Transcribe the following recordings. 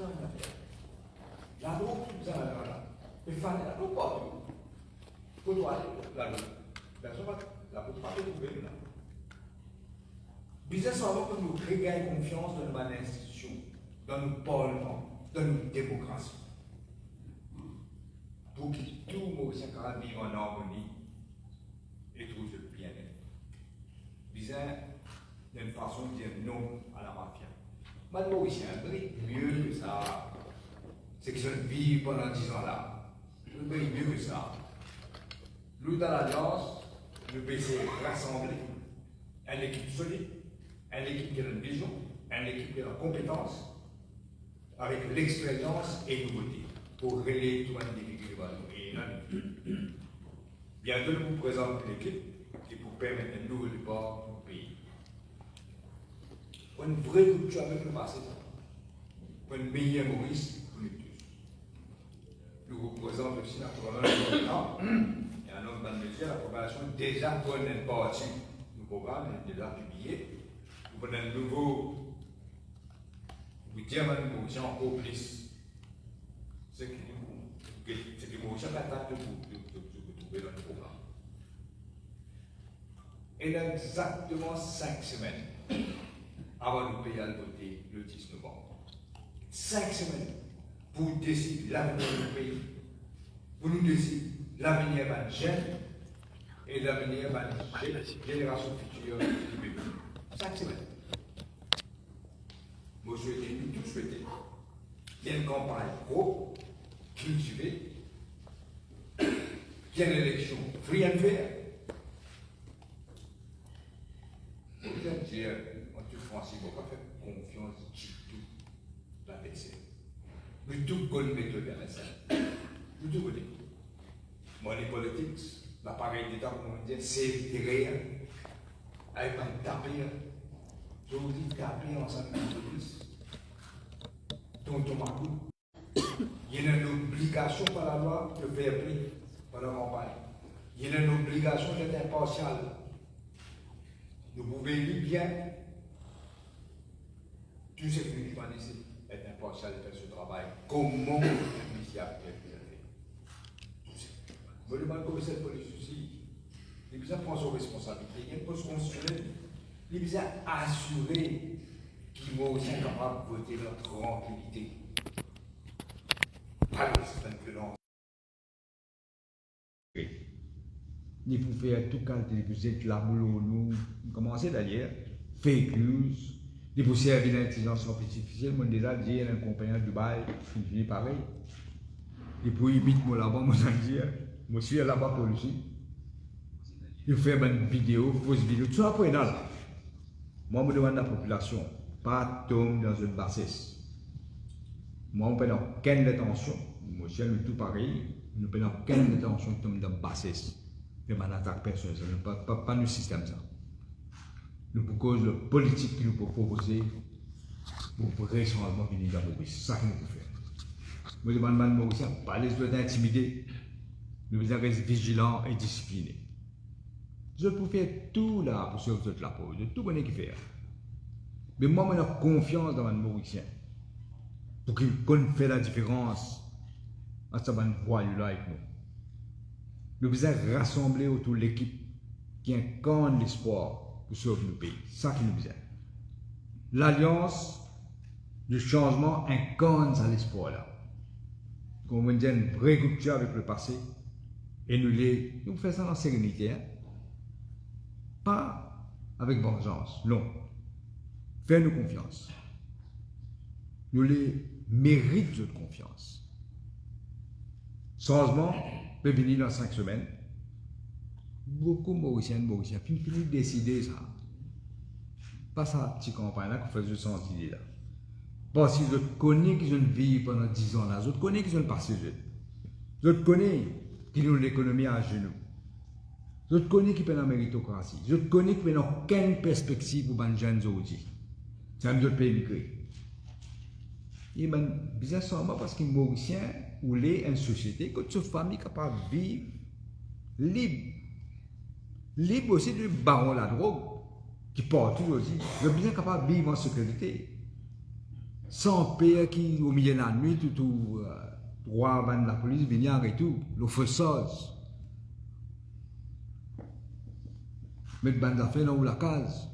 l'argent est affaire. La drogue, tout ça, là. Il fallait la drogue partout. Pour toi, la drogue. Personne va la drogue pas trouver là. Business avant que nous regagnions confiance dans nos institutions, dans nos parlements, dans nos démocraties. Pour que tout le monde vive en harmonie et trouve le bien-être. Business d'une façon de dire non à la mafia. Madame Mauricien, mieux que ça. C'est que je vis pendant 10 ans là. Le pays mieux que ça. Nous, dans l'Alliance, le pays s'est rassemblé. Une équipe solide, une équipe qui a une vision, une équipe qui a une compétence, avec l'expérience et nouveauté, pour régler tout un difficulté. Et là, bientôt, je vous présente une équipe qui vous permettre un nouveau départ pour le pays. Pour une vraie rupture avec le passé, pour une meilleure Maurice pour nous tous. Nous vous présentons aussi naturellement et un autre dans le métier, la préparation déjà pour une partie du programme est déjà publié. Vous prenez un nouveau, vous dites à Maurice encore plus. C'est que Maurice a l'attaque de trouver dans le programme. Et il y a exactement 5 semaines avant le pays à voter le 10 novembre. 5 semaines pour décider l'avenir du pays, pour nous décider l'avenir de la jeune et l'avenir de la génération future du pays. 5 semaines. Moi, je souhaitais, nous tous souhaitons, qu'il y ait une campagne pro, cultivée, qu'il y ait une élection free and fair. Vous allez dire, en tout français, il ne faut pas faire confiance du tout dans la PC. Nous tout connaissons les méthodes de ça. Nous tout connaissons. Moi, les politiques, l'appareil d'État, comme on dit, c'est derrière, avec un taper. Je vous dis taper ensemble avec la police. Tonton Macou. Il y a une obligation par la loi de faire prix par la campagne. Il y a une obligation d'être impartial. Nous pouvons lire bien tout ce que nous demandons ici, être impartial et faire ce travail. Comment le policier a fait tout ça. Je me demande comment cette police aussi. Il a besoin de prendre ses responsabilités. Il y a une poste constitutionnelle. Il a besoin d'assurer qu'il va aussi être capable de voter dans tranquillité. Pas de certaines violences. Il faut faire tout quand vous êtes là, nous commencez d'ailleurs, fake news, il faut servir l'intelligence artificielle, moi déjà dit un compagnon de Dubaï, il dit pareil. Et pour imiter moi là-bas, moi je dis, moi je suis là-bas pour lui. Il faut faire une vidéo, fausse vidéo, tout ça pour là. Moi je demande à la population, pas tomber dans une bassesse. Moi on ne prend aucune détention, moi je suis tout pareil, nous ne prenons aucune détention tomber dans une bassesse. Mais une attaque personnelle, pas le système ça. Nous proposons le politique qui nous peut proposer pour vrai changement venir dans le pays. C'est ça que nous pouvons faire. Je demande à Maurice, pas les autres intimider. Nous devons rester vigilants et disciplinés. Je peux faire tout là pour sauver toute la peau, de tout ce qu'il fait. Mais moi, j'ai confiance dans le Mauricien pour qu'il fasse la différence entre ce voyou-là avec nous. Nous devons rassembler autour de l'équipe qui incarne l'espoir pour sauver le pays. C'est ça qui nous besoin. L'alliance du changement incarne ça l'espoir là. Qu'on veut dire une vraie rupture avec le passé et nous faisons ça en sérénité. Hein? Pas avec vengeance, non. Fais-nous confiance. Nous les méritons de confiance. Changement peut venir dans 5 semaines. Beaucoup de Mauriciens, puis finissent de décider ça. Pas ça, petite campagne là, qu'on fait juste sans idée là. Parce que je connais qu'ils ont une vie pendant 10 ans là, je connais qu'ils ont le passé, je connais qu'ils ont l'économie à genoux. Je connais qu'ils ont la méritocratie. Je connais qu'ils n'ont aucune perspective pour les jeunes aujourd'hui. C'est un autre pays migré. Il y a bizarre seulement parce que les Mauriciens ou une société que toute famille est capable de vivre libre. Libre aussi du baron de la drogue qui porte aussi. Le bien capable de vivre en sécurité. sans père qui, au milieu de la nuit, tout, trois avant de la police, viennent et tout, le faisceau. Mettre bande d'affaires dans la case.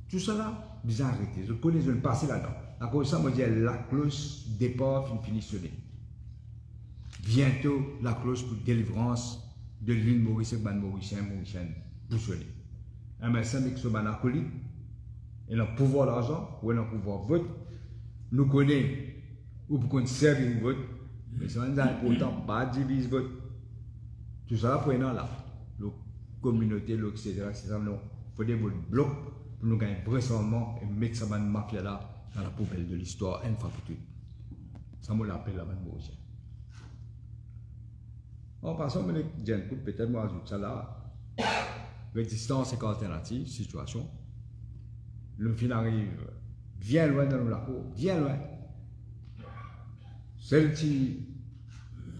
Tout ça là, vous arrêtez. Je connais, je vais passer là-dedans. À cause de ça, moi, je dis, la cloche départ finit sonner. Bientôt, la cloche pour délivrance de l'île Maurice et ban Mauricien pour sonner. Un médecin avec ce ban alcoolique, et le pouvoir d'argent, ou le pouvoir vote, nous connaissons, ou pour qu'on serve un vote, mais c'est important, pas divise vote. Tout ça là, pour là, la communauté, etc. Il faut des votes blocs pour nous gagner vraisemblablement et mettre ça dans mafia là dans la poubelle de l'histoire une fois pour toutes. Ça me l'appelle la bande Mauricien. En passant, peut-être moi ajoute ça là. L'existence est alternative, situation. Le film arrive bien loin dans la cour, bien loin. Celle-ci,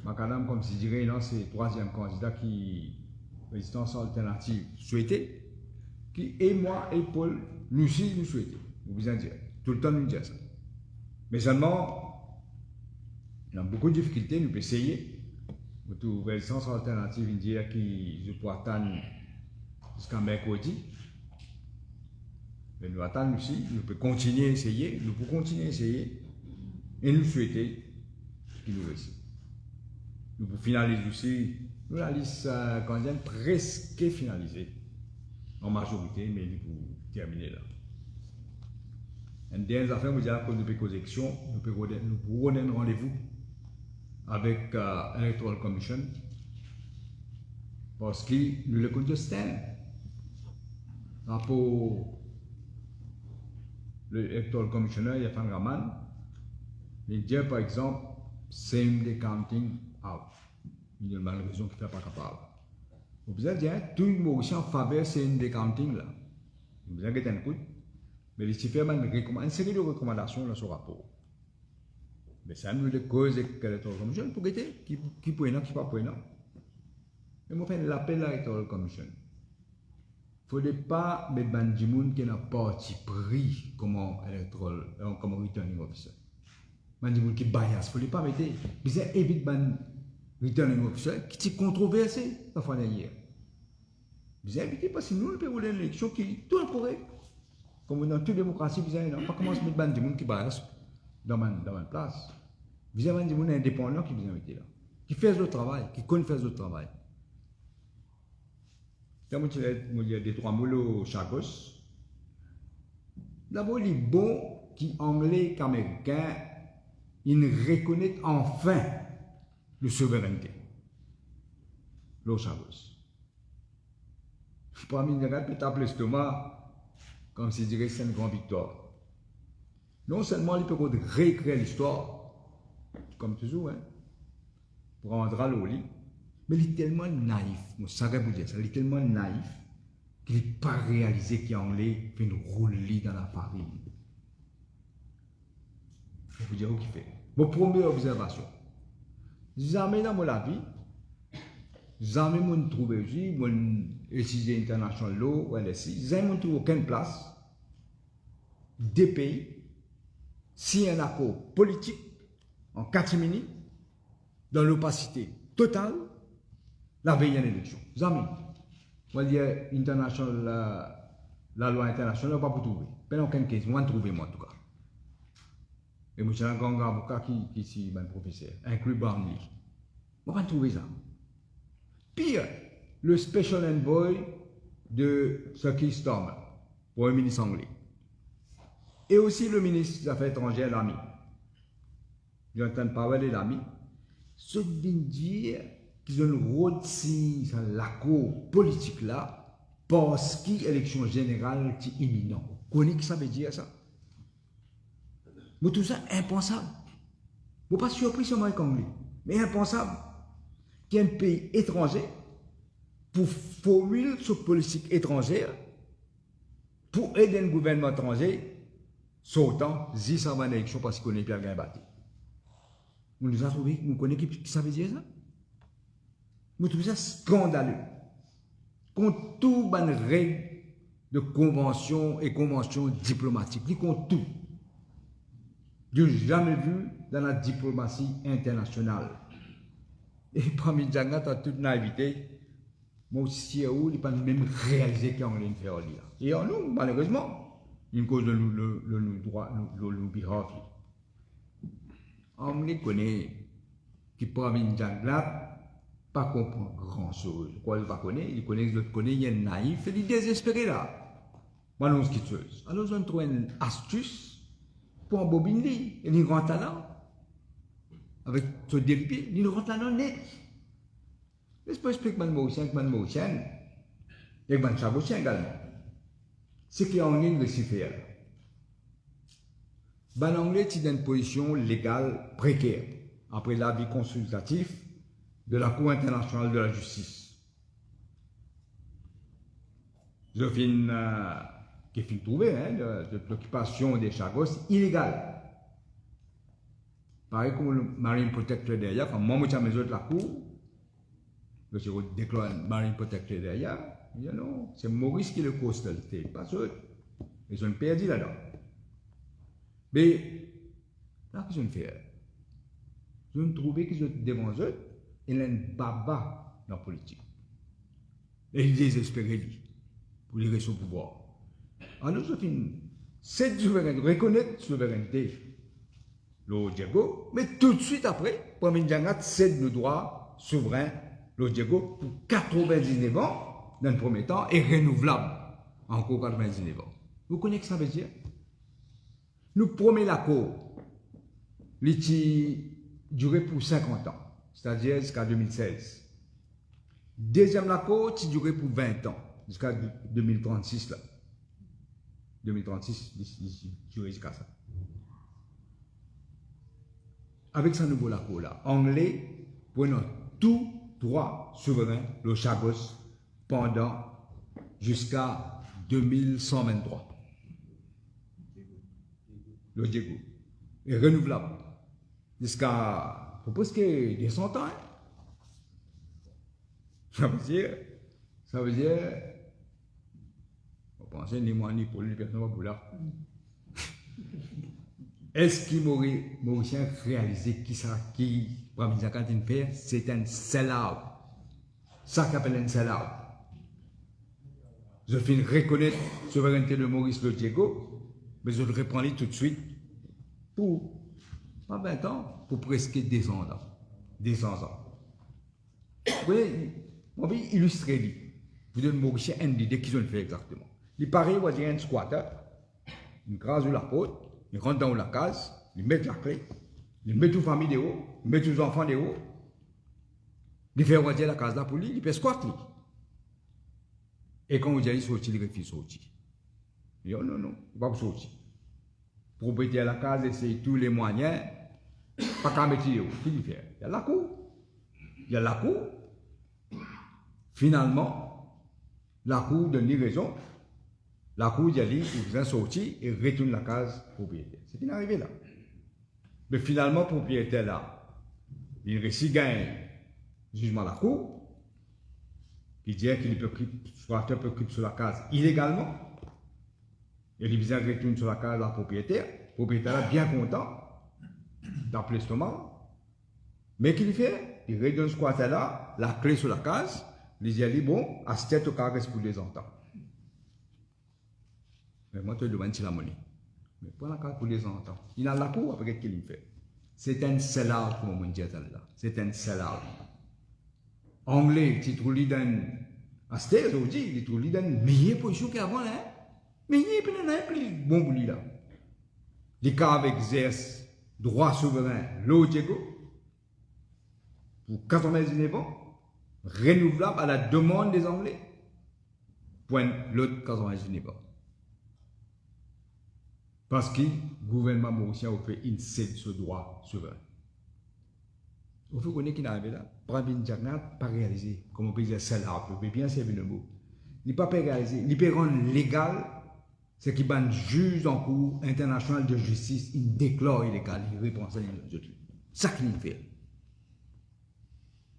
Macadam, comme si je dirais, non, c'est le troisième candidat qui, résistance alternative, souhaitait, qui, et moi, et Paul, nous aussi, nous souhaitons. Vous en dire, tout le temps, nous dire ça. Mais seulement, il y a beaucoup de difficultés, nous pouvons essayer. Pour résistance alternative, il dit que je peux attendre jusqu'à mercredi. Mais nous attendons aussi, nous pouvons continuer à essayer, nous pouvons continuer à essayer et nous souhaiter qu'il nous réussisse. Nous pouvons finaliser aussi, nous la liste candidates presque finalisée, en majorité, mais nous pouvons terminer là. Une dernière affaire, vous dire que nous pouvons élection, nous pouvons donner un rendez-vous avec l'Electoral Commission parce que nous le contestons. Pour l'Electoral Commissioner, il y a un Raman, il dit par exemple, same day counting out. Il y a une raison qui ne fait pas capable. Vous avez dit, tout le monde en faveur de same day counting là. Vous avez dit un coup, mais il fait une série de recommandations dans ce rapport. Mais ça nous le cause de l'Electoral Commission pour guetter qui peut non, qui pas peut non. Et moi, je fais l'appel à l'Electoral Commission. Il ne faut pas mettre des gens qui n'ont pas parti pris comme returning officer. Des gens qui bias, il ne faut pas mettre. Mais c'est éviter les returning officer qui est controversé la fois dernière. Vous évitez parce que nous, on peut rouler une élection qui est tout correct. Comme dans toute démocratie, vous n'avez pas commencé à mettre des gens qui bias dans ma place. Vous avez des gens indépendants qui vous invitent là, qui font le travail, qui connaissent faire le travail. Quand il y a des trois mots chagos, d'abord, les bons qui anglais qu'américains, ils reconnaissent enfin la souveraineté. Le chagos. Pour un peut taper l'estomac comme si je dirais c'est une grande victoire. Non seulement il peut réécrire l'histoire, comme toujours, hein, pour rendre à l'oli. Mais il est tellement naïf, moi ça vous dire ça, il est tellement naïf qu'il n'est pas réalisé qu'il y a anglais fait une roulis dans la farine. Je vais vous dire où qu'il fait. Mon première observation. Jamais dans mon avis, jamais mon trouvé aussi, mon étudié international law ou LSI, jamais mon trouvé aucune place des pays s'il y a un accord politique en 4 minutes dans l'opacité totale. La veille à l'élection. Jamais. Moi, je dis international, la loi internationale, pas pour trouver. Pas aucun cas. Moi, je trouver, moi, en tout cas. Et moi, j'ai un grand avocat qui est un professeur, inclus Barnley. Moi, je trouver ça. Pire, le special envoy de Sir Starmer, pour le ministre anglais. Et aussi le ministre des Affaires étrangères, l'ami. Jonathan Powell et l'ami. Ce qui veut dire qu'ils ont retiré l'accord politique là parce que l'élection générale est imminente. Vous connaissez ce que ça veut dire ça? Mais tout ça impensable. Vous n'êtes pas surpris sur moi comme lui, mais impensable. Qu'il y ait un pays étranger pour formuler cette politique étrangère pour aider un gouvernement étranger sautant 10 avant l'élection parce qu'on n'est pas bien bâti. Vous nous avez trouvé, vous connaissez ce que ça veut dire ça? Nous trouvons ça scandaleux. Contre tout les règles de convention et convention diplomatique, contre tout. jamais vu dans la diplomatie internationale. Et parmi Djangat, à toute naïveté, moi aussi, il n'a pas même réalisé qu'il y a un faire là. Et en nous, malheureusement, une cause de le droit, le bihaf. On les connaît, qui parmi Djangat, pas comprendre grand chose. Quoi, il ne connaît, il connaît, il est naïf, il est désespéré là. Moi, non, ce qui est. Alors, on trouve une astuce pour un bobine, il a un grand talent. Avec ce débit, il a un grand talent net. Laisse-moi expliquer Mademoiselle, et Mademoiselle également. Ce qui est en ligne de s'y faire. L'anglais est dans une position légale précaire, après l'avis consultatif de la Cour internationale de la justice. Je finis qui est trouvé de l'occupation des Chagos illégale. Pareil comme le Marine Protector derrière, quand moi je me la Cour, je déclare Marine Protector derrière, je dis non, c'est Maurice qui le cause de l'été, pas eux. Ils ont perdu là-dedans. Mais, là, qu'est-ce qu'ils ont fait? Ils ont trouvé qu'ils ont devant eux, il y a un baba dans la politique. Et ils désespéraient lui, pour les rester au pouvoir. Alors, je finis, cette souveraineté, reconnaître la souveraineté, le Diego, mais tout de suite après, pour Mindjangat, cède le droit souverain, le Diego, pour 99 ans, dans le premier temps, et renouvelable, encore 99 ans. Vous connaissez ce que ça veut dire? Nous promet l'accord, il duré pour 50 ans, c'est-à-dire jusqu'à 2016. Deuxième accord, il duré pour 20 ans, jusqu'à 2036. Là. 2036, il duré jusqu'à ça. Avec ce nouveau accord là, Anglais prenant tout droit souverain, le Chagos, pendant jusqu'à 2123. Le Diego. Et renouvelable. Jusqu'à, presque des 100 ans. Hein? Ça veut dire, on pense ni moi ni pour lui, personne ne va pour là. Est-ce qu'il Mauricien réalisé qui parmi les cantines faire, c'est un sell-out. Ça qu'on appelle un sell-out. Je finis reconnaître la souveraineté de Maurice le Diego, mais je le reprends tout de suite pour, pas 20 ans, pour presque 200 ans. 200 ans. Vous voyez, on va illustrer lui. Vous donnez Mauricien une idée qu'ils ont fait exactement. Il paraît, on va dire un squatter, il grâce la porte, il rentre dans la case, il met la clé, il met toute la famille de haut, il met tous les enfants de haut, il fait on va dire la case là pour lui, il fait squatter. Et quand vous allez sortir, il refuse de sortir. Il dit oh, non, non, il ne va pas sortir. Propriétaire de la case essaye tous les moyens, pas qu'à mettre les hauts. Qu'est-ce qu'il fait? Il y a la cour. Il y a la cour. Finalement, la cour donne une raison. La cour dit il vient sortir et retourne la case propriétaire. C'est ce qui est arrivé là. Mais finalement, le propriétaire là, il réussit gagner jugement à la cour. Il dit qu'il peut occuper sur la case illégalement. Et il vient retourner sur la case de la propriétaire. Le propriétaire est bien content d'appeler ce moment. Mais qu'il fait? Il redonne ce squatter là, la clé sur la case. Il dit bon, à ce tête au cas reste pour 2 ans. Mais moi, je te demande si la monnaie. Mais pour la case pour 2 ans. Il a la cour après qu'il fait. C'est un sell-out, comme on dit là. C'est un sell-out. Anglais, tu trouves dans à cette aujourd'hui, tu trouves dans une meilleure position qu'avant là. Mais il n'y a plus bon pour lui là. Les cas exercent droit souverain, l'eau Diego, pour 99 ans, renouvelable à la demande des Anglais. Point l'autre 99 ans. Parce que le gouvernement mauricien a fait une cède ce droit souverain. Il faut connaître qui est arrivé là. Brabin Djangat pas réalisé. Comme on peut dire, c'est là, on peut bien servir le mot. Il n'est pas réalisé. Il peut rendre légal ce qui ban juge en cour international de justice. Il déclare illégal. Il répond ça. Ça qu'il fait.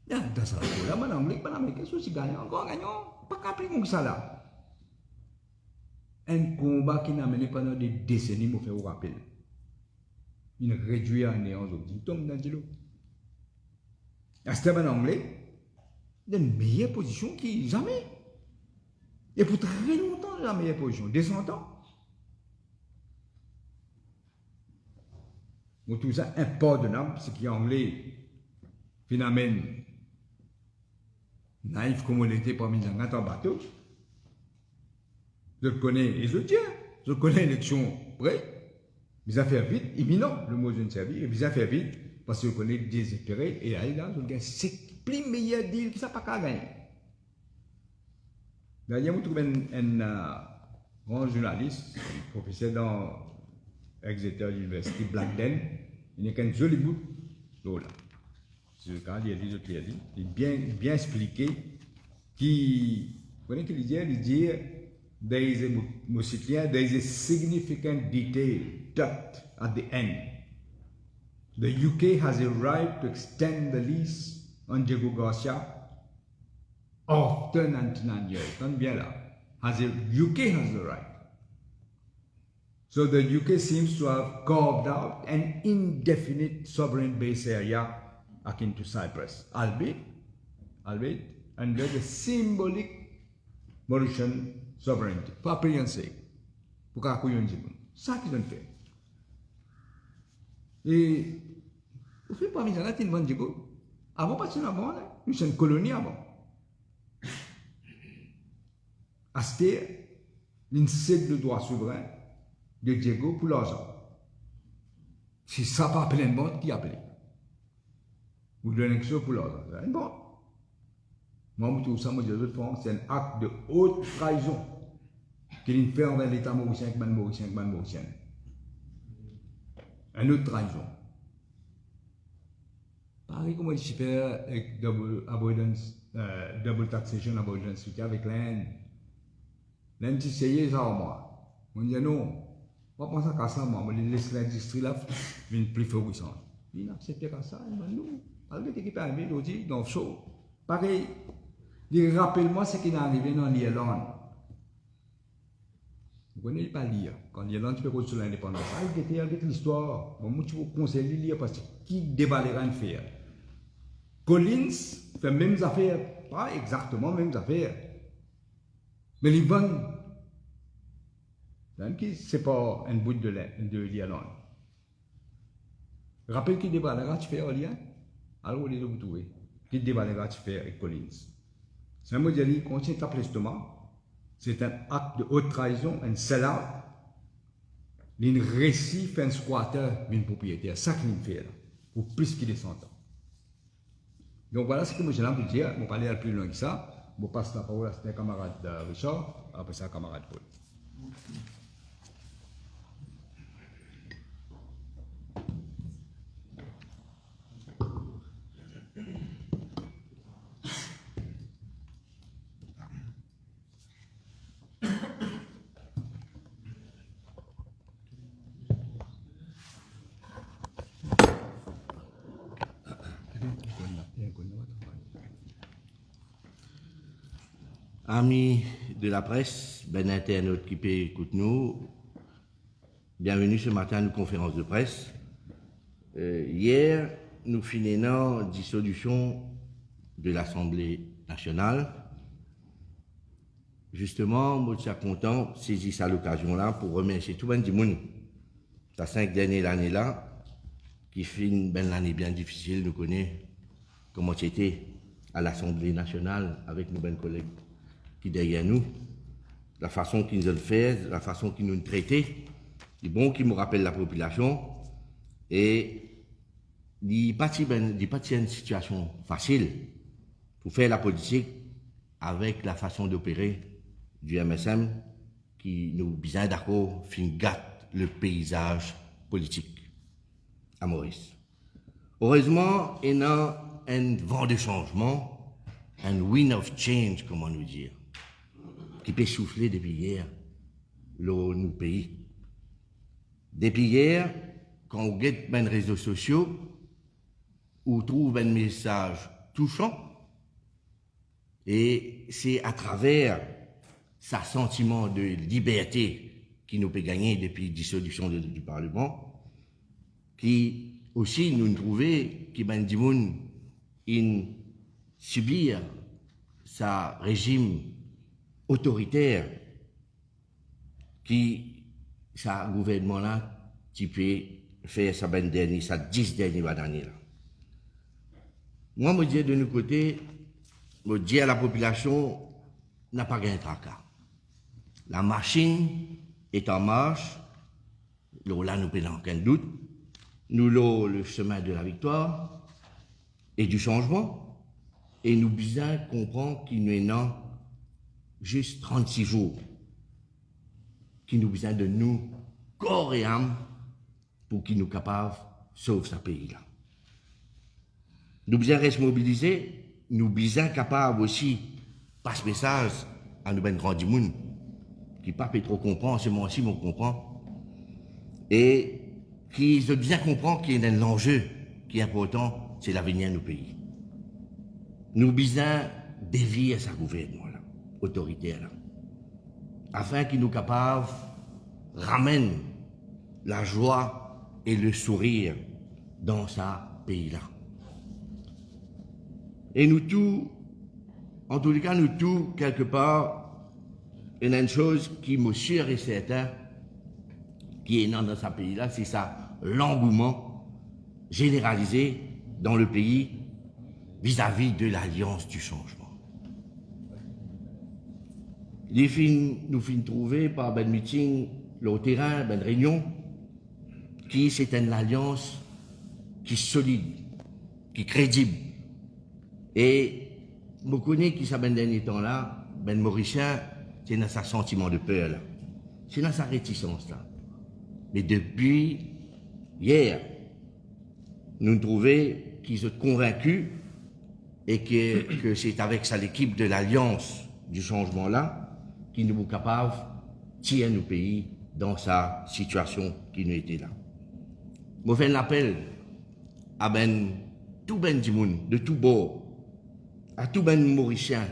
Dans ça, là, madame, qu'est-ce que c'est gagnant? Encore gagnant? Pas qu'à comme ça là. Un combat qui n'a mené pendant des décennies, me fait vous rappeler. il réduit à néant le dictum d'Angelo. À ce en anglais, il a une meilleure position qui jamais. Et pour très longtemps, la meilleure position, des 100 ans. Donc tout ça, impardonnable, ce qui est anglais, finalement, naïf comme on était parmi les gens en bateau. Je le connais et je le tiens. Je connais l'élection près, mais affaires vite, imminent, le mot je ne sais pas, et puis affaires vite, parce que je connais désespéré, et là, je gagne, c'est plus meilleur deal que ça pas qu'à gagner. D'ailleurs, vous trouvez un grand journaliste, un professeur dans Exeter University, Blackden, il a qu'un joli bout là. C'est le cas, il a dit, il a bien expliqué qui, vous connaissez qu'il dit, there is a significant detail tucked at the end. The UK has a right to extend the lease on Diego Garcia after 99 years. Tant bien là. UK has the right. So the UK seems to have carved out an indefinite sovereign base area akin to Cyprus, albeit under the symbolic Mauritian sovereignty. Pas penser. Pour qu'on ait ça qu'ils ont fait. Et au fait, parmi les gens, ils vont dire avant, parce que nous sommes une colonie avant. Asté, une cède le droit souverain de Diego pour l'argent. Si ça pas appelé une bande, qui appelle? Vous donnez quelque chose pour l'argent. Une bande. Moi, je trouve ça, c'est un acte de haute trahison qu'il fait envers l'État mauricien, avec mauricien. Une autre trahison. Pareil comme il fait avec double taxation avoidance, avec l'Inde. L'Inde, c'est essayé ça en moi. On dit non, on va penser qu'à ça, moi, on laisse l'industrie là, une plus florissante. Il n'accepte pas ça, nous, malgré qu'il est arrivé, il dit, donc, chaud. Pareil, rappelle-moi ce qui est arrivé dans l'Irlande. Vous connaissez pas lire. Quand l'Irlande, tu peux construire l'indépendance. Avec l'histoire. Moi, je vous conseille de lire parce que qui dévalera une faire? Collins fait mêmes affaires. Pas exactement mêmes affaires. Mais les bonnes, c'est pas un bout de l'Irlande. Rappelle qui dévalera tu fais en lien? Alors, vous vous trouvez. Qui dévalera tu fais avec Collins? C'est un modèle qui contient ta l'estomac. C'est un acte de haute trahison, un sell-out. Un récit fait un squatter d'une propriétaire. Ça qu'il fait là, pour plus qu'il est 100 ans. Donc voilà ce que moi j'ai envie de dire. Je vais parler plus loin que ça. Je passe la parole à un camarade Richard, après ça, camarade Paul. Amis de la presse, ben internautes qui écoutent nous, bienvenue ce matin à une conférence de presse. Hier, nous finissons la dissolution de l'Assemblée nationale. Justement, moi je suis content de saisir cette occasion-là pour remercier tout le monde. Ces 5 dernières années-là, qui fait une belle année bien difficile, nous connaissons comment c'était à l'Assemblée nationale avec nos bons collègues qui derrière nous, la façon qu'ils nous ont fait, la façon qu'ils nous traitaient, c'est bon qui me rappelle la population et il pas une situation facile pour faire la politique avec la façon d'opérer du MSM qui nous bien d'accord gâte le paysage politique à Maurice. Heureusement, il y a un vent de changement, un wind of change, comment nous dire, qui peut souffler depuis hier, nos pays. Depuis hier, quand on regarde les réseaux sociaux, on trouve un message touchant, et c'est à travers ce sentiment de liberté qui nous peut gagner depuis la dissolution du Parlement, qui aussi nous trouvait qui ben dimoun in subir sa régime autoritaire qui sa gouvernement là qui peut faire sa ben dernier sa 10 dernières années là. Moi me dis de nos côtés me dis à la population n'a pas gagné tracas. La machine est en marche. Là nous prenons aucun doute. Nous avons le chemin de la victoire et du changement. Et nous besoin comprendre qu'il nous est juste 36 jours. Qu'il nous besoin de nous, corps et âme, pour qu'il nous capable de sauver ce pays-là. Nous besoin rester mobilisés. Nous besoin capables aussi passer message à nous ben grand du monde qui pas peut trop comprendre, c'est moi aussi mon comprend et qui veut bien comprendre qu'il y a un enjeu qui est important, c'est l'avenir de nos pays. Nous besoin dévier sa gouvernement là, autoritaire là, afin qu'il nous capable ramène la joie et le sourire dans sa pays là. Et nous tous, en tous les cas, nous tous, quelque part, il y a une chose qui me sûr et certain, qui est dans ce pays-là, c'est ça, l'engouement généralisé dans le pays vis-à-vis de l'Alliance du changement. Nous finissons trouver par un meeting, le terrain, une réunion, qui c'est une alliance qui est solide, qui est crédible. Et je connais qui ça ben dernier temps là, ben Mauricien, c'est dans sa sentiment de peur là, c'est dans sa réticence là. Mais depuis hier, nous trouvons qu'ils sont convaincus et que c'est avec ça l'équipe de l'Alliance du changement là qui nous est capable de tirer nos pays dans sa situation qui nous était là. Je fais un appel à tout ben du monde, de tout bord, à tout ben Mauricien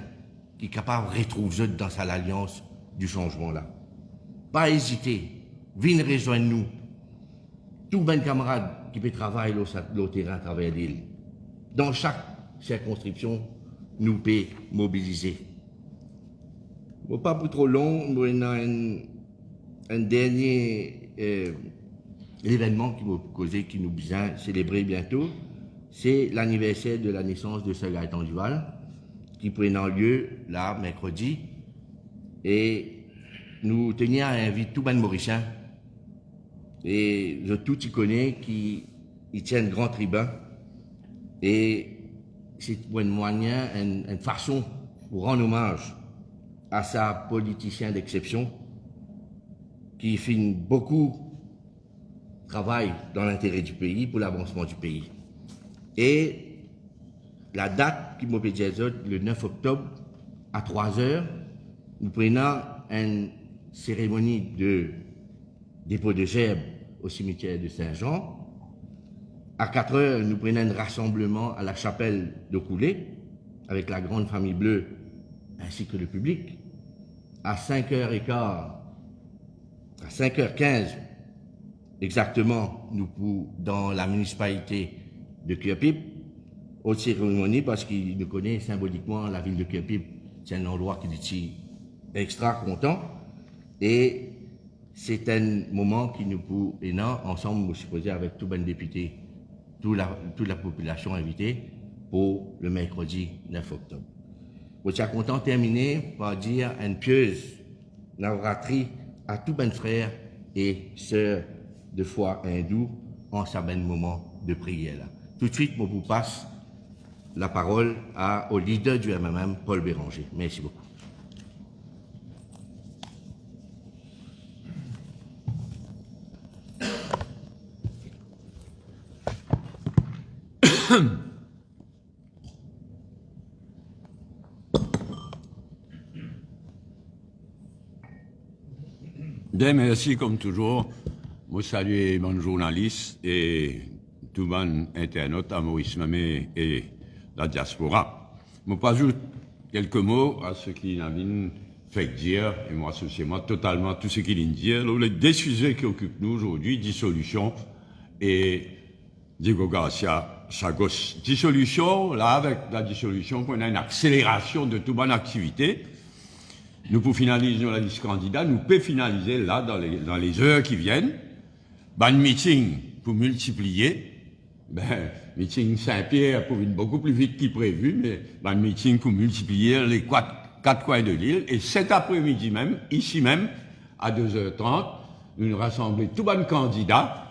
qui est capable de retrouver dans sa alliance du changement là. Pas hésiter, venez rejoindre nous. Tout ben camarade qui peut travailler le terrain à travers l'île. Dans chaque circonscription, nous peut mobiliser. Bon, pas pour trop long, nous avons un dernier événement qui m'a causé, qui nous besoin célébrer bientôt. C'est l'anniversaire de la naissance de Sir Gaëtan Duval, qui prenant lieu là, mercredi. Et nous tenions à inviter tout le monde mauricien. Et je tout y connais qui tient un grand tribun. Et c'est un moyen, une façon pour rendre hommage à sa politicien d'exception qui fait beaucoup de travail dans l'intérêt du pays, pour l'avancement du pays. Et la date qui m'a dit, le 9 octobre, à 3h, nous prenons une cérémonie de dépôt de gerbes au cimetière de Saint-Jean. À 4h, nous prenons un rassemblement à la chapelle de Coulé, avec la grande famille bleue, ainsi que le public. À 5h15, à 5h15, exactement, nous dans la municipalité de Cueupip, aux cérémonies, parce qu'il nous connaît symboliquement la ville de Cueupip, c'est un endroit qui est extra content. Et c'est un moment qui nous peut, et non, ensemble, nous supposons, avec tous les députés, toute la population invitée, pour le mercredi 9 octobre. Je suis content de terminer par dire une pieuse navratrie à tous mes frères et sœurs de foi hindou en ce moment de prière. Tout de suite, je vous passe la parole au leader du MMM, Paul Béranger. Merci beaucoup. Bien, merci comme toujours. Moi, salue mon journaliste et tout mon internaute à Maurice Mamé et la diaspora. Je ajoute quelques mots à ce qu'il a fait dire, et moi, associez-moi totalement tout ce qu'il vient de dire. Les deux sujets qui occupent nous aujourd'hui, dissolution et Diego Garcia Sagos. Dissolution, là, avec la dissolution, qu'on a une accélération de toute bonne activité. Nous pouvons finaliser la liste candidat, nous pouvons finaliser là, dans les heures qui viennent. Ben, meeting pour multiplier. Ben, meeting Saint-Pierre pour venir beaucoup plus vite qu'il prévu, mais ben, meeting pour multiplier les quatre coins de l'île. Et cet après-midi même, ici même, à 2h30, nous nous rassemblons tout bon candidats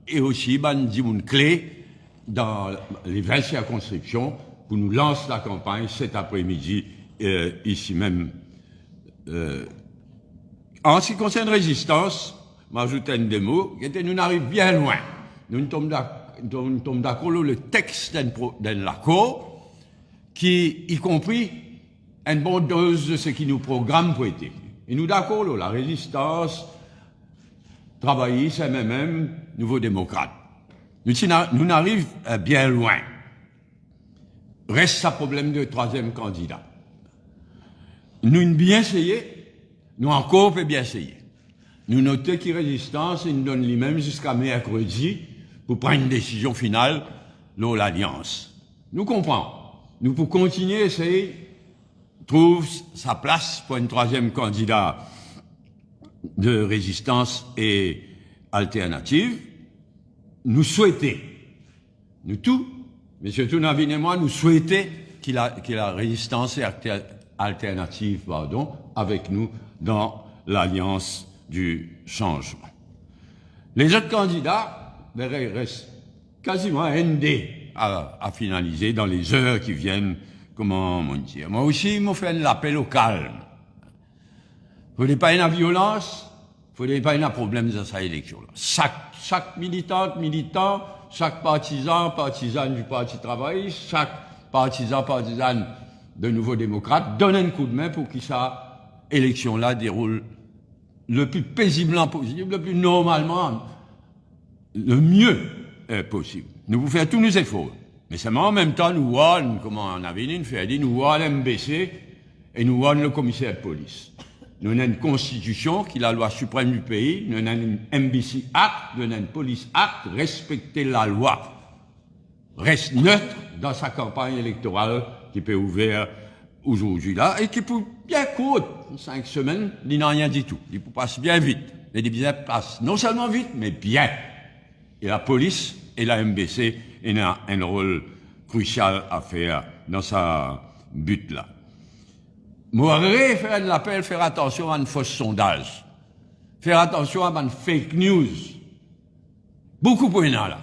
et aussi ben, une clé dans les 20 circonscriptions pour nous lancer la campagne cet après-midi, ici même. En ce qui concerne résistance, m'ajoute un des mots, nous n'arrivons bien loin. Nous tombons d'accord le texte d'un accord qui, y compris, une bonne dose de ce qui nous programme pour être. Et nous d'accord la résistance, travaillistes, MMM, nouveaux démocrates. Nous n'arrivons bien loin. Reste ce problème de troisième candidat. Nous bien essayé, nous encore peut bien essayer. Nous notons que résistance, il nous donne lui-même jusqu'à mercredi pour prendre une décision finale dans l'Alliance. Nous comprenons. Nous pouvons continuer à essayer trouve sa place pour un troisième candidat de résistance et alternative. Nous souhaitons, nous tous, M. Tounavine et moi, nous souhaitons qu'il y ait la résistance et alternative, avec nous dans l'Alliance du changement. Les autres candidats restent quasiment ND à finaliser dans les heures qui viennent. Comment on dit? Moi aussi, je fais un appel au calme. Il ne faut pas y avoir de violence, il ne faut pas y avoir de problème dans cette élection. Chaque militant, chaque partisan du Parti travailliste, chaque partisan de Nouveaux démocrates donne un coup de main pour que cette élection-là déroule le plus paisiblement possible, le plus normalement, le mieux possible. Nous vous faisons tous nos efforts. Mais seulement en même temps, nous voyons, comme on avait dit, nous voyons l'MBC et nous voyons le commissaire de police. Nous avons une constitution qui est la loi suprême du pays, nous avons un MBC Act, nous avons un Police Act, respecter la loi. Reste neutre dans sa campagne électorale qui peut ouvrir aujourd'hui là et qui peut bien courte, 5 semaines, il n'a rien dit tout. Il peut passer bien vite. Les divisions passent non seulement vite, mais bien. Et la police et la MBC ont un rôle crucial à faire dans sa but là. Moi, faire un appel, faire attention à un faux sondage. Faire attention à une fake news. Beaucoup pour là.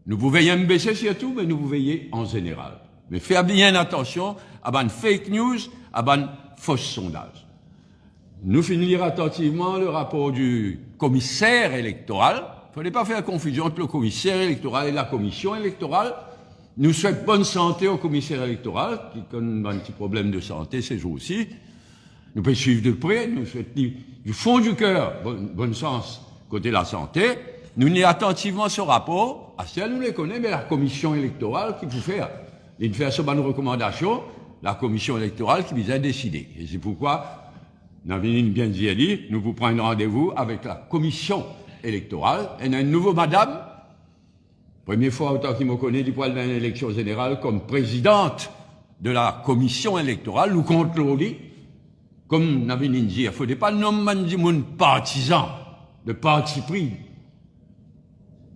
Nous pouvons veiller MBC surtout, mais nous pouvons veiller en général. Mais faire bien attention à une fake news, à un faux sondage. Nous finirons attentivement le rapport du commissaire électoral. Il ne fallait pas faire confusion entre le commissaire électoral et la commission électorale. Nous souhaitons bonne santé au commissaire électoral, qui connaît un petit problème de santé ces jours-ci. Nous pouvons suivre de près, nous souhaitons du fond du cœur, bonne chance côté la santé. Nous lisons attentivement ce rapport, assez nous les connaissons, mais la commission électorale qui peut faire. Il fait ce bonne recommandation, la commission électorale qui vise à décider. Et c'est pourquoi, Navine bien dit, nous vous prenons rendez-vous avec la commission électorale. Et un nouveau madame, première fois autant qu'il me connaît du poil d'une élection générale comme présidente de la commission électorale, ou contrôler, comme Navine dit, il ne faut pas nommer de partisan, de parti pris,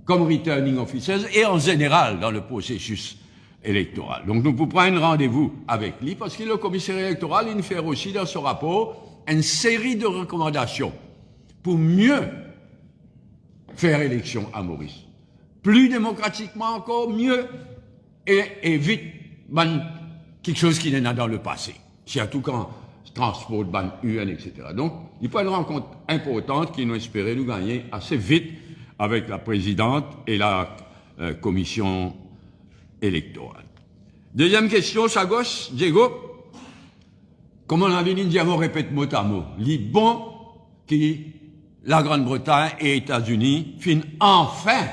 comme returning officers, et en général dans le processus électoral. Donc nous pouvons prendre rendez-vous avec lui, parce que le commissaire électoral, il nous fait aussi dans ce rapport une série de recommandations pour mieux faire élection à Maurice. Plus démocratiquement encore, mieux, et vite, quelque chose qui n'est pas dans le passé. Surtout quand transport, UN, etc. Donc, il faut une rencontre importante qui nous espérait nous gagner assez vite avec la présidente et la commission électorale. Deuxième question, Sagos, Diego. Comme on avait dit, on répète mot à mot. Il bon qui la Grande-Bretagne et les États-Unis finissent enfin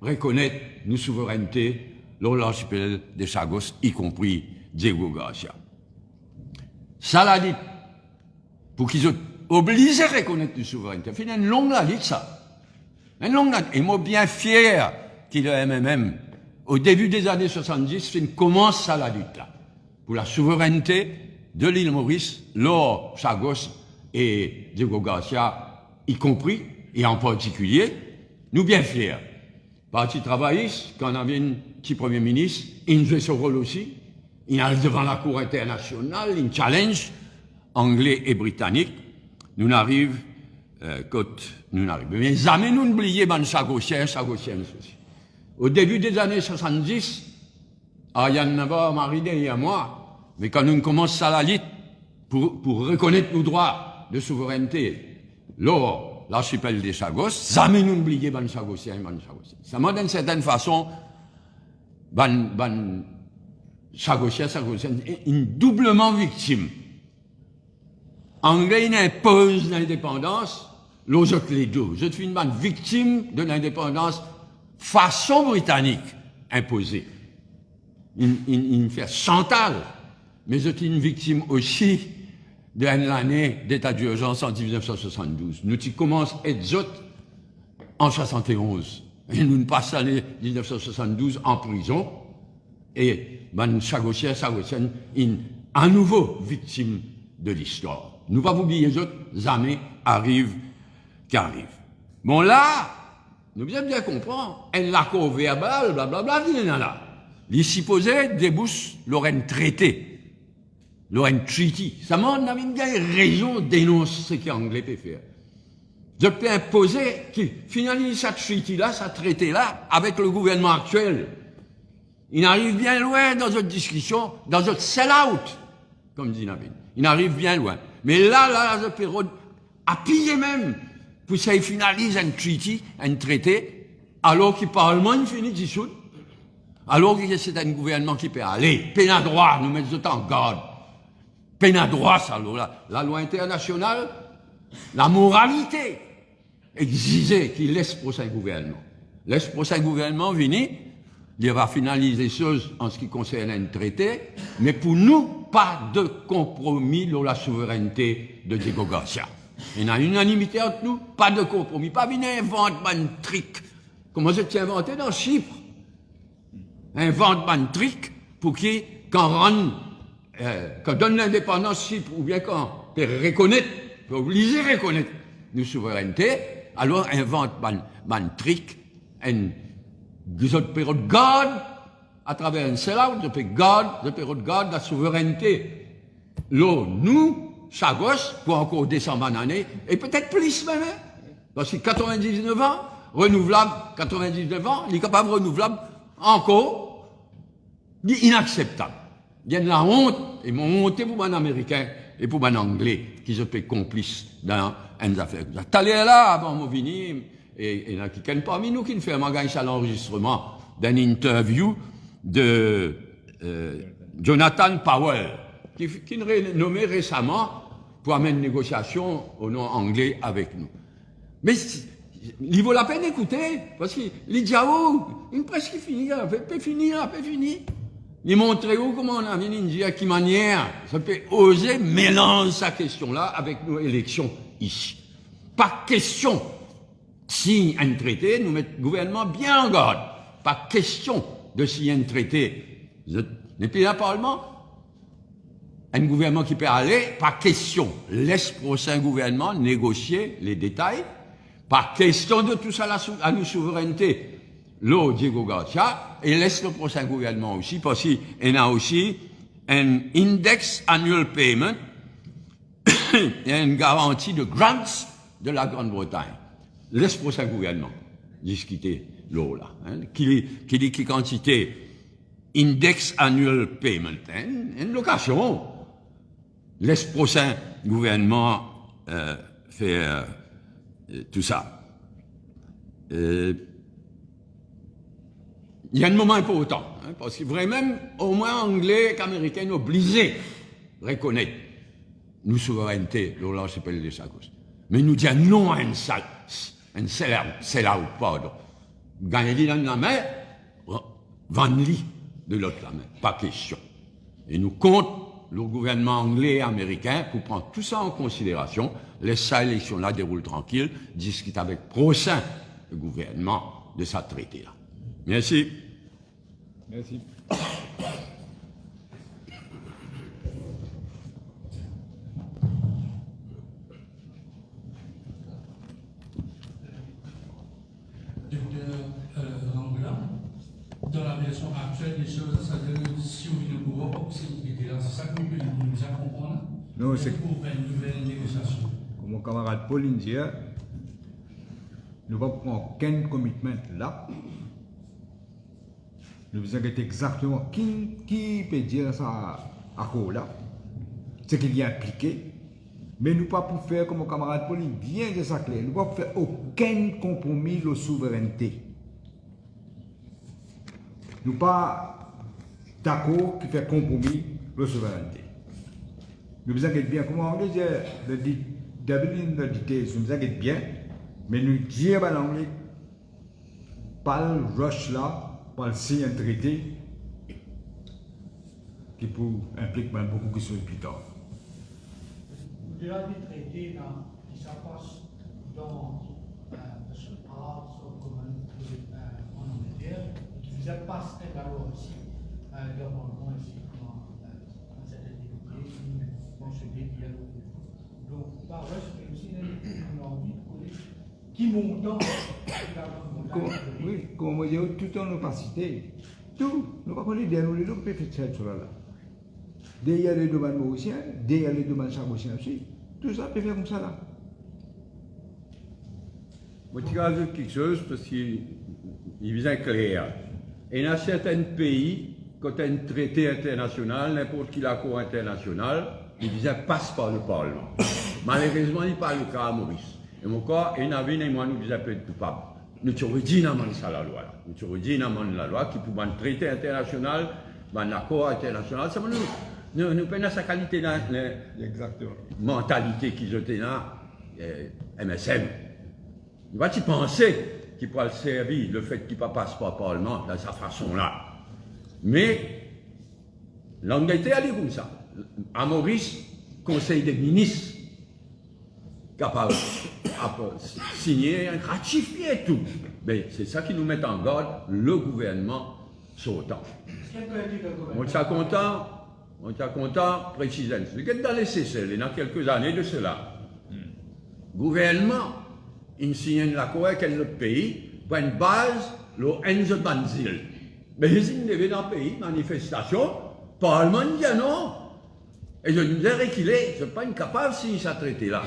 reconnaître nos souverainetés dans l'archipel de Sagos, y compris Diego Garcia. Ça l'a dit, pour qu'ils soient obligés de reconnaître nos souverainetés. Finalement, une longue la dit ça. Et moi, bien fier qu'il le MMM, au début des années 70, commence à la lutte là, pour la souveraineté de l'île Maurice, Laure Chagos et Diego Garcia, y compris, et en particulier, nous bien fiers. Parti travailliste, quand on avait un petit premier ministre, il jouait ce rôle aussi. Il arrive devant la Cour internationale, il challenge anglais et britannique. Nous n'arrivons, mais jamais nous n'oublions les Chagossiens aussi. Au début des années 70, Yann Navarre, Maridé et à moi, mais quand nous commençons à la lutte pour reconnaître nos droits de souveraineté, lors l'archipel des Chagos, jamais nous n'oublions les Chagossiens. Ça m'a d'une certaine façon, Chagossiens, une doublement victime. Anglais impose l'indépendance, l'autre les deux. Je suis une victime de l'indépendance façon britannique imposée. Une fait chantal, mais je suis une victime aussi de l'année d'état d'urgence en 1972. Nous qui commençons à être en 71. Et nous passons l'année 1972 en prison. Et Chagossiens, à nouveau victime de l'histoire. Nous ne pas oublier les autres, jamais arrive qu'arrive. Bon là, nous devons bien comprendre, un accord verbal, blablabla, là. Il supposait débouche l'Oren traité, l'Oren treaty. Ça m'a donné bien raison de dénoncer ce que l'anglais peut faire. Je peux imposer qu'il finalise cette treaty-là, ce traité-là, avec le gouvernement actuel. Il arrive bien loin dans notre discussion, dans notre sell-out, comme dit Nabil. Il arrive bien loin. Mais là, je peux appuyer même pour ça finalise un treaty, un traité, alors que le Parlement finit de dissoudre, alors que c'est un gouvernement qui peut aller, peine à droit, nous mettons en garde. Peine à droit, ça, la loi internationale, la moralité exigeait qu'il laisse pour sein gouvernement. Laisse pour sein gouvernement venir, il va finaliser les choses en ce qui concerne un traité, mais pour nous, pas de compromis sur la souveraineté de Diego Garcia. Il y a une unanimité entre nous, pas de compromis, pas venir inventer un trick. Comment c'est inventé dans Chypre? Invente un trick pour qui, quand donne l'indépendance Chypre, ou bien quand reconnaître, obliger à reconnaître nos souverainetés, alors invente un trick, des autres périodes de garde, à travers un sell-out, de période de garde, la souveraineté. Là, nous, Chagos, pour encore descendre en année, et peut-être plus même, parce que 99 ans, renouvelable, 99 ans, il est capable de renouvelable encore, inacceptable. Il y a de la honte, et mon honte pour un Américain et pour un Anglais, qui se fait complice dans une affaire. T'allais là, avant de venir, et il y en a qui ne parmi nous qui ne fait un magasin à l'enregistrement d'une interview de Jonathan Powell, qui est nommé récemment pour amener une négociation au nom anglais avec nous. Mais il vaut la peine d'écouter, parce que les dialogues, il est presque fini, peut finir. Il montre comment on a venu dire à quelle manière ça peut oser mélanger sa question-là avec nos élections ici. Pas question. Si un traité, nous mettons le gouvernement bien en garde. Pas question de signer un traité. Et puis, le Parlement, un gouvernement qui peut aller, pas question. Laisse le prochain gouvernement négocier les détails. Pas question de tout ça à nos souverainetés. Là, Diego Garcia, et laisse le prochain gouvernement aussi, parce qu'il y a aussi un index annual payment et une garantie de grants de la Grande-Bretagne. Laisse pour sa gouvernement discuter l'eau là. Qui dit qui quantité index annual payment, une location. Laisse pour sa gouvernement faire tout ça. Il y a un moment important, parce que vraiment, au moins anglais qu'américains obligés à reconnaître nos souverainetés dans l'archipel des Chagos. Mais nous disons non à une sell-out, pardon. Gagner dans la main, vendre-li de l'autre la main. Pas question. Et nous comptons le gouvernement anglais et américain pour prendre tout ça en considération, laisse ça élection-là déroule tranquille, discute avec prochain le gouvernement de ce traité-là. Merci. Merci. Dans la version actuelle des choses, ça veut dire si on vient de pouvoir, c'est ça que nous comprendre. Non, c'est pour faire une nouvelle négociation. comme mon camarade Pauline dit, nous ne pouvons prendre aucun commitment là. Nous vous inquiétez exactement qui peut dire ça à quoi là. C'est qu'il y a impliqué. Mais nous ne pouvons pas faire comme mon camarade Pauline bien de ça clair. Nous ne pouvons pas faire aucun compromis de souveraineté. Nous ne sommes pas d'accord qui fait compromis de souveraineté. Nous vous inquiétez bien, comment on dit, le Dublin le details, nous vous inquiétez bien, mais nous disons en anglais, pas le rush là, pas le signe un traité qui implique même beaucoup de choses plus tard. Au-delà des traités, qui ça passe dans ce part en Angleterre, qui passe également aussi normalement ici dans cette développée, dans ce dialogue. Donc, par là, c'est aussi une envie de qui montant. Oui, comme on dit, tout en opacité. Tout, nous ne pouvons pas dire, nous ne pouvons pas faire ça là. Derrière les demandes mauriciennes, derrière les demandes chabotiennes aussi, tout ça peut faire comme ça là. Moi, je rajoute quelque chose parce qu'il vient clair. Et dans certains pays, quand il y a un traité international, n'importe quel accord international, il disait passe par le Parlement. Malheureusement, il n'est pas le cas à Maurice. Et mon cas, et Navin et moi, nous disons peut être coupables. Nous avons dit ça la loi. Nous avons dit la loi qui pour un traité international, un accord international, ça nous prenons sa qualité là, Exactement. mentalité qu'ils ont là, MSM. Nous va-t-il penser qu'il pourra le servir, le fait qu'il ne passe pas par le Parlement de sa façon-là. Mais l'Angleterre a dit comme ça. À Maurice, Conseil des ministres, capable de signer, ratifier tout. Mais c'est ça qui nous met en garde, le gouvernement sautant. On est content, précisément. Dans les CCL, il y a quelques années de cela, le gouvernement, il signe l'accord avec le pays pour une base, le Enzo Banzil. Mais il y avait dans le pays, manifestation, le Parlement dit non. Et je nous ai reculé, je ne suis pas capable de signer ce traité-là.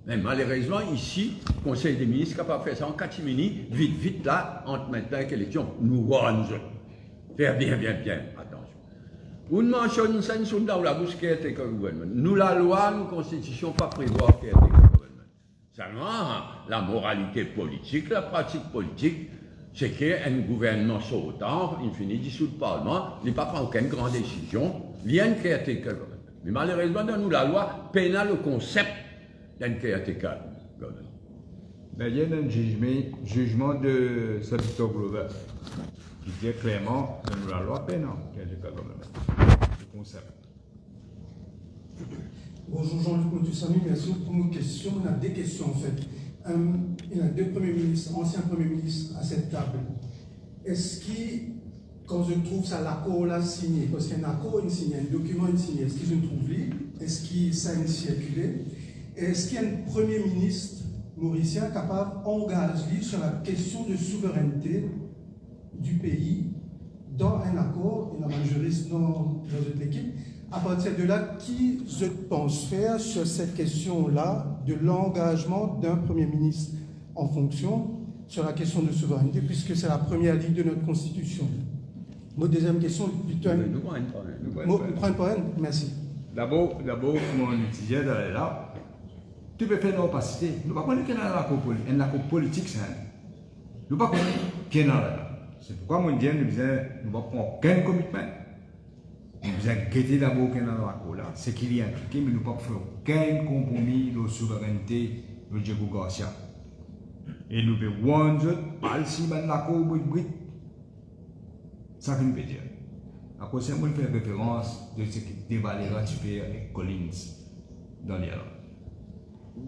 Mais malheureusement, ici, le Conseil des ministres est capable de faire ça en catimini, vite, là, entre maintenant et l'élection. Nous voyons. Faire bien, attention. Une mention, c'est une chose dans la bouche qui est le gouvernement. Nous, la loi, nous, constitution, pas prévoir qu'il y ait le gouvernement. Seulement, la moralité politique, la pratique politique, c'est qu'un gouvernement sautant, il finit dissous le Parlement, il n'est pas prend aucune grande décision, vient caretaker. Mais malheureusement, dans nous, la loi pénale le concept d'un caretaker. Mais il y a un jugement de Sir Victor Glover qui dit clairement que nous la loi pénale, caretaker le concept. Bonjour Jean-Luc Motusami, merci pour nos questions. On a des questions en fait. Il y a deux premiers ministres, anciens premiers ministres à cette table. Est-ce qu'ils, quand je trouve ça, l'accord là signé, parce qu'il y a un accord, il signe, un document, il signe, est-ce qu'ils trouvent libre? Est-ce qu'il signe circulé? Est-ce qu'il y a un premier ministre mauricien capable d'engager sur la question de souveraineté du pays dans un accord? Il y a un juriste dans notre équipe. À partir de là, qui je pense faire sur cette question-là de l'engagement d'un Premier ministre en fonction sur la question de souveraineté, puisque c'est la première ligne de notre Constitution. Ma deuxième question, plutôt... Nous prenons pas un. Merci. D'abord, mon étudiant là, tu peux faire l'opacité. Nous ne connaissons pas un accord politique, ça. Nous ne connaissons pas là. C'est pourquoi mon Dieu nous disait, nous ne prendre aucun commitment. Nous vous inquiétez d'abord qu'il y a un accord là, c'est qu'il y a impliqué, mais nous ne pouvons pas faire aucun compromis de souveraineté de Diego Garcia. Et nous devons pas si l'accord au Brit. Ça veut dire. Après, c'est moi qui fais référence de ce qui débat ratifié avec Collins dans l'Irlande.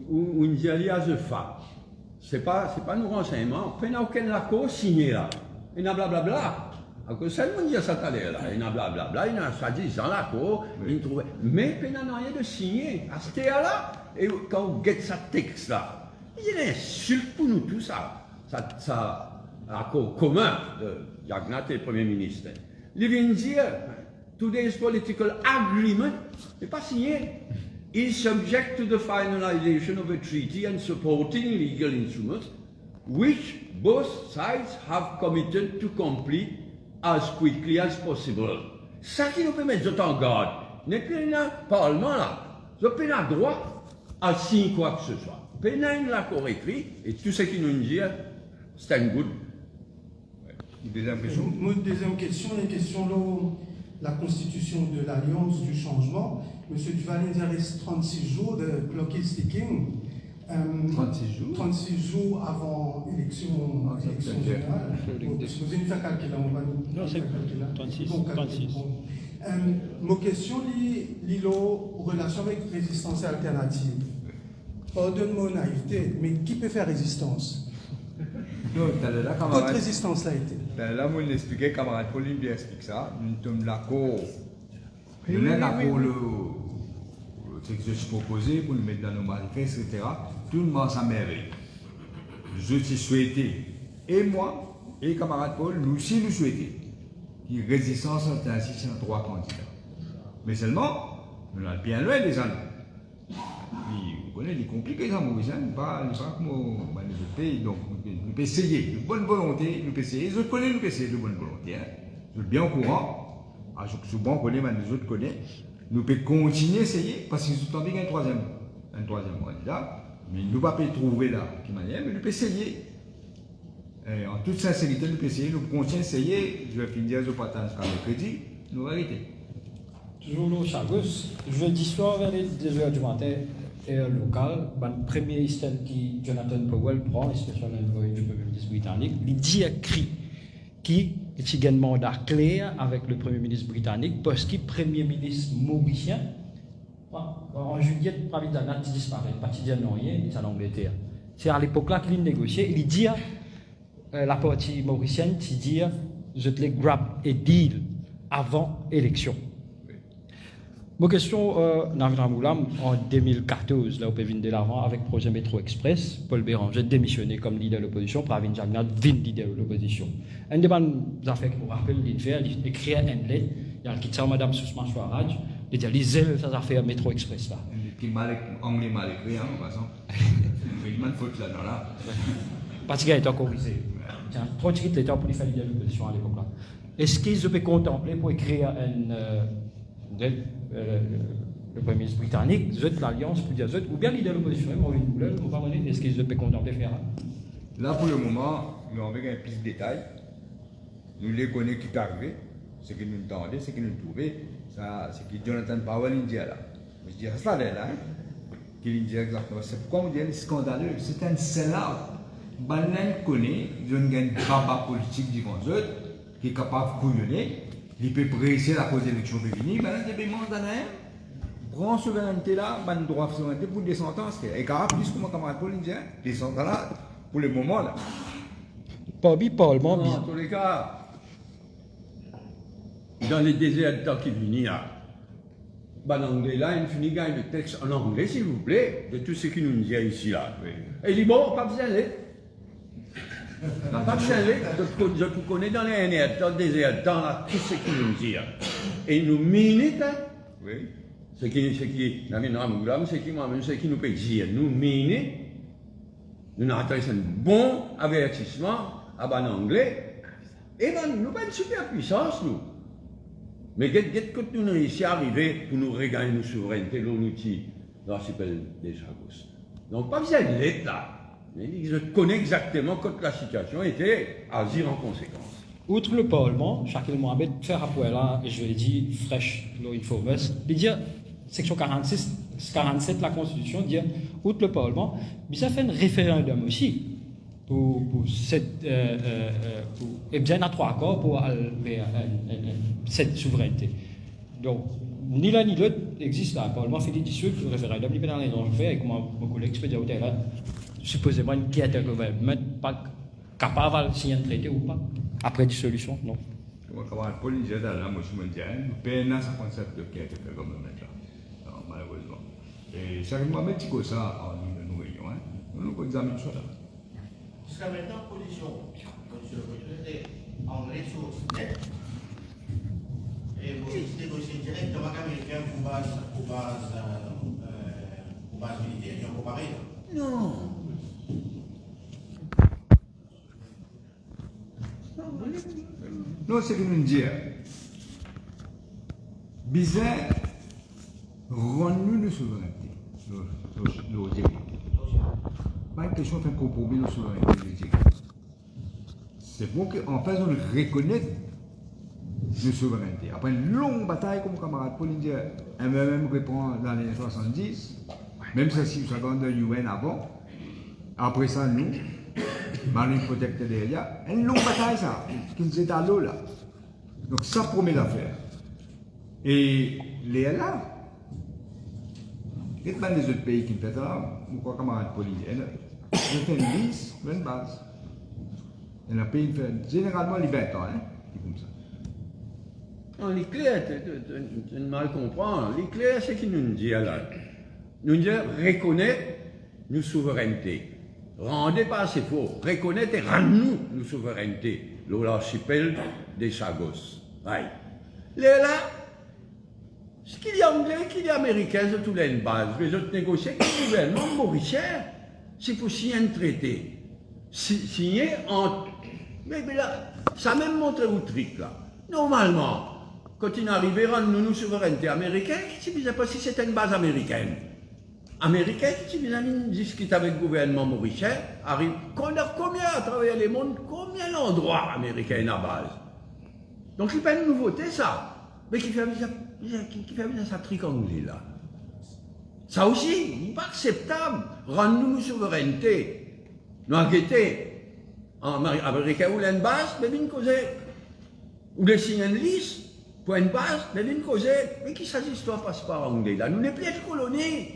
Ou une dialyse de fa. c'est pas nos renseignements. Il n'y a aucun accord signé là. Il y a blablabla. À cause ça, le monde dit ça tout à l'heure là. Il y a blablabla, il y a soi-disant l'accord, mais il n'y a rien de signé. À ce là, et quand on get ce texte là, il y a une insulte pour nous tous ça. Ça accord commun de Jagnat et le Premier ministre. Il vient dire, today's political agreement n'est pas signé. Is subject to the finalization of a treaty and supporting legal instruments, which both sides have committed to complete as quickly as possible. Ça qui nous permet de mettre en garde. N'est plus un parlement là. Nous avons le droit à signer quoi que ce soit. Nous avons l'accord écrit et tout ce qui nous dit, c'est un good. Deuxième question. Deuxième question, une question de la constitution de l'Alliance du changement. Monsieur Duvalier, il reste 36 jours de clock is ticking. 36 jours 36 jours avant l'élection générale. Vous avez fait calculer, on va nous. Non, c'est 36. Ma question est en relation avec résistance alternative. Pardonne-moi naïveté, mais qui peut faire résistance? Votre résistance l'a été. Là, moi, je expliquais, camarade Pauline bien explique ça. Nous sommes d'accord. Nous sommes d'accord le texte que je proposé pour nous mettre dans nos manifestes, etc. Tout le monde s'en merveille. Je t'ai souhaité, et moi, et camarade Paul, nous aussi nous souhaitons qu'il y ait résistance alternative sur 3 candidats. Mais seulement, nous sommes bien loin des années. Vous connaissez, il est compliqué ça, Maurice, pas comme les autres pays. Donc, nous pouvons essayer de bonne volonté, nous pouvons essayer. Les autres connaissent, nous pouvons essayer de bonne volonté. Nous sommes bien au courant. Souvent, on connaît, mais les autres connaissent. Nous pouvons continuer à essayer, parce qu'ils sont tombés un troisième candidat. Mais nous ne pouvons pas trouver là, mais nous pouvons essayer. En toute sincérité, nous pouvons essayer, nous continuons à essayer. Je vais finir, je partage quand le crédit, nous arrêter. Toujours le Chagos, jeudi soir vers les 2h du matin, et local, le premier instant qui Jonathan Powell prend, spécial envoyé du Premier ministre britannique, il dit écrit qui est un mandat clair avec le Premier ministre britannique parce que le Premier ministre mauricien, en juillet, Pravidana disparaît, pas de non rien, il est en Angleterre. C'est à l'époque là qu'il négociait, il dit la partie mauricienne, il dit je te les grab et deal avant élection. Ma question, en 2014, là, au Pévin de l'Avant, avec le projet Métro Express, Paul Béranger démissionné comme leader de l'opposition, Pravin Jagnat vint leader de l'opposition. Un des affaires qui me rappelle, il écrit une lettre, il a quitté Madame Sousman Chouaraj, il dit, lisez ces affaires Métro Express là. Qui anglais mal écrit, en passant. Il y a une faute là. Parce qu'il a été encore risé. Tiens, trop de l'État pour lui faire leader de l'opposition à l'époque là. Est-ce qu'ils peuvent contempler pour écrire le Premier ministre britannique, l'Alliance, pour dire ou bien leader de l'opposition, on va demander est-ce qu'ils peuvent contempler faire? Là, pour le moment, nous avons un plus de détails. Nous les connaissons qui est arrivé, ce que nous entendons, ce que nous trouvons, c'est que Jonathan Powell India là. Je dis ça là, qu'il dit exactement. C'est pourquoi on dit c'est scandaleux. C'est un sell-out. Banane connaît, il y a un baba politique devant eux, qui est capable de couillonner. Il peut presser la cause d'élection de venir, mais il y a des mandats, grand souveraineté là, il droit de souveraineté pour des sentences. Et car plus comme camarade Paul dit, des sentences là, pour le moment là. Pas parlement. En tous les cas, dans les déserts de temps qui viennent là, en anglais là, il finit gagne le texte en anglais, s'il vous plaît, de tout ce qui nous dit ici là. Et il dit bon, pas besoin d'aller. Pas de changer, je vous connais dans les déserts de temps là, tout ce qui nous dit. Et nous minute, oui. Ce qui nous peut dire, nous minute, nous avons un bon avertissement en anglais, et nous avons une super puissance, nous. Mais quand nous réussissons à arriver pour nous regagner nos souverainetés, l'outil dans l'archipel des Chagos. Donc, pas besoin de l'être là. Je connais exactement quand la situation était à agir en conséquence. Outre le Parlement, Shakil Mohamed fait rapport là, et je l'ai dit, fraîche, l'informés, il dit, section 47 de la Constitution, dit, outre le Parlement, mais ça fait un référendum aussi pour et bien à 3 accords pour cette souveraineté. Donc, ni l'un ni l'autre existe là. Le Parlement fait des dissuades, le référendum, il peut dans les enjeux avec mon collègue, je peux dire, là. supposément une intergouvernement pas capable de signer un traité ou pas. Après dissolution, non. Mon camarade Paul, il dit là, moi je me dis, nous payons ce concept de intergouvernement là. Alors, malheureusement. Et ça arrive à mettre comme ça en nous réunions. Nous avons examiné ça là. Jusqu'à maintenant, position, monsieur le président, anglais sur net. Et vous négociez directement avec l'Américain pour base militaire, ils ont comparé. Non. Non, c'est que nous disons, bizarre, rend-nous nos souverainetés, nos dirigeants. Pas une question de faire compromis nos souverainetés, nos dirigeants. C'est bon qu'en faisant reconnaître nos souverainetés. Après une longue bataille, comme camarade Paul dit, MMM répond dans les années 70, même si ça a de UN avant, après ça, nous, Marine protecteur derrière, une longue bataille ça, qui nous est à l'eau là. Donc ça promet l'affaire. Et les là, il y a des autres pays qui font ça, je crois camarade Paul dit, ils font une liste, une base. Il y a un pays qui fait généralement liberté, qui comme ça. Non, l'éclair, tu mal comprends. L'éclair, c'est qu'il nous dit là. Nous dit reconnaître nos souverainetés. Rendez pas assez faux. Reconnaître et rendre-nous nos souverainetés. L'archipel des Chagos. Ouais. Là, ce qu'il y a anglais, qu'il y a américain, c'est tout là une base. Les autres négocier avec le gouvernement mauricien, c'est pour signer un traité. Signer en. Mais là, ça a même montré au truc là. Normalement, quand il arrivait à rendre nos souverainetés américaines, il ne disait pas si c'était une base américaine. Américaine, si vous avez discuté avec le gouvernement mauricien, arrive, combien à travers le monde, combien d'endroits américains à base. Donc il n'y a pas de nouveauté ça, mais qui fait ça trick anglais là. Ça aussi, il n'est pas acceptable. Rendre-nous nos souverainetés. Nous avons été en américain ou une base, mais une cause, ou les signer une liste pour une base, mais une cause, mais qui s'agit de passeport anglais là. Nous n'est plus de colonie.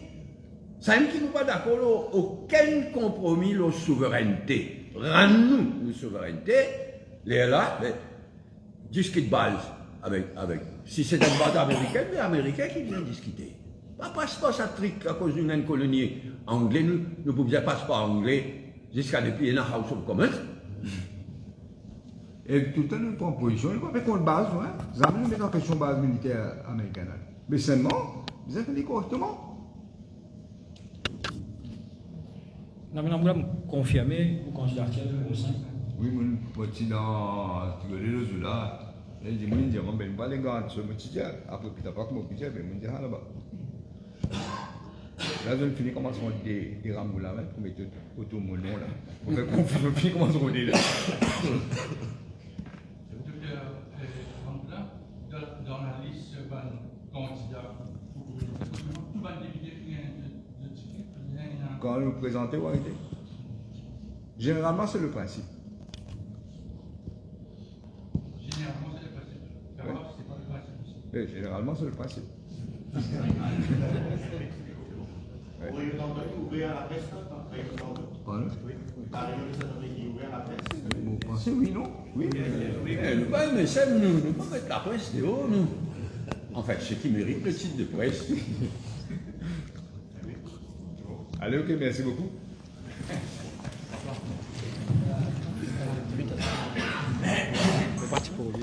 Ça ne nous pas d'accord, aucun compromis de souveraineté. Rends-nous nos souverainetés, les là, discute base avec. Si c'est une base américaine, les Américains qui viennent discuter. Pas passeport ça trick à cause d'une colonie anglaise, nous ne pouvions pas passeport anglais jusqu'à depuis une House of Commons. Et tout le temps, nous prenons position, nous ne pouvons pas contre base, nous avons mis en question base militaire américaine. Mais seulement, vous avez fait correctement. Non, mais vous confirmer, vous considérez au sein. Oui, moi, je suis dans les réseaux là. Là, je me dis, on ne pas les gars, je me dis, après, puis tu n'as pas comme je me dis, là-bas. Là, je finis comment sont des rameaux là, pour mettre autour de mon nom là. On fait confusion, puis comment sont des là. Dans la liste candidat, tout va débuter de ticket. Quand nous présentez ou arrêtez. Généralement, c'est le principe. Généralement, c'est le principe. D'abord, c'est pas le principe. Oui, généralement, c'est le principe. Vous voyez ouvrir à la presse, Pardon? ouvrir à la presse. Vous pensez oui, non? Oui. Nous pas mais ça, nous ne pouvons pas mettre la presse dehors, nous. En fait, ce qui mérite le titre de presse. Allez, ok, merci beaucoup. C'est parti pour lui.